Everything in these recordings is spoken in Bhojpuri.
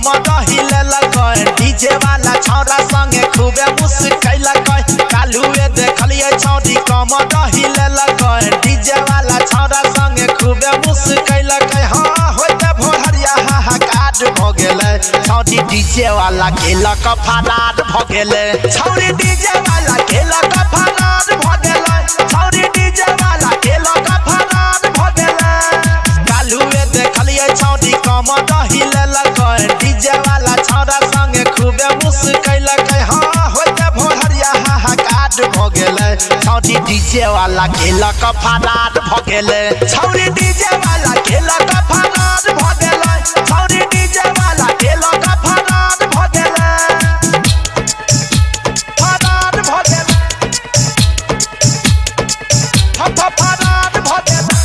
कमर हिलेलक डीजे वाला छौरा संगे खूबे मुस्कैलक कालुए देखलिए छौरी कमर हिलेलक डीजे वाला छौरा संगे खूबे मुस्कैलक हाँ होते भोरहरिया हाहाकार भ गेलै छौरी डीजे वाला केलक फरार भ गेलै छौरी डीजे वाला केलक फरार भ गेलै छौरी डीजे वाला केलक फरार भ गेलै कालुए देखलिए छौरी कमर हिलेलक डीजे वाला छौरा संगे खूबे मुस्कैलक हाँ होते भोरहरिया हाहाकार भ गेलै छौरी डीजे वाला केलक फरार भ गेलै छौरी डीजे वाला केलक फरार भ गेलै छौरी डीजे वाला केलक फरार भ गेलै फरार भ गेलै फरार भ गेलै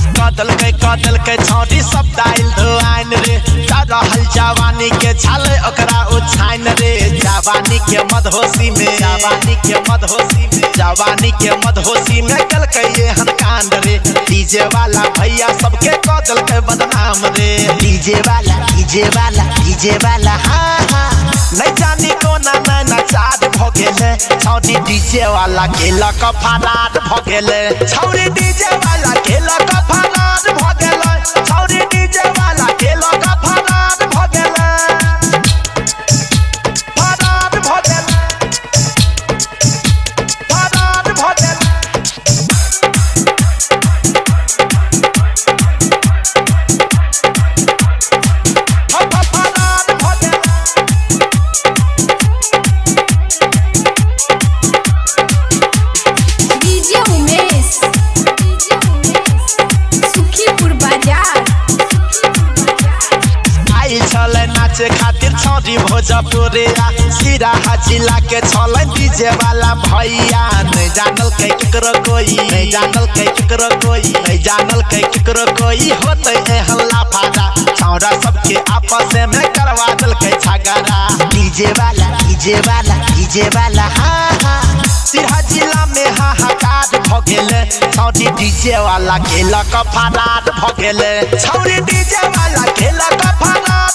कदलकै छौरी सब डाइल धोआइन रे रहल जवानी के छाले ओकरा उछाइन रे जवानी के मदहोशी में कलकै एहन कांड रे डीजे वाला भैया सबके कदलकै बदनाम रे डीजे वाला हाँ हाँ नहीं जानी कोना नैना चाँद भ गेलै छौरी डीजे वाला केलक फरार भ गेलै छौरी डीजे वाला केलक फरार भ गेलै छौरी डीजे वाला केलक फरार भ गेलै फरार भ गेलै फरार भ गेलै खातिर छौरी भोजपुरिया सिरा जिला के छलै डीजे वाला भैया नहीं जानल के केकरो कोई होते एहन लाफारा छौरा सबके आपस में करवा देलकै झगड़ा डीजे वाला हाँ हाँ सिरा जिला में हाहाकार भ गेलै छौरी डीजे वाला केलक फरार भ गेलै छौरी डीजे वाला केलक फरार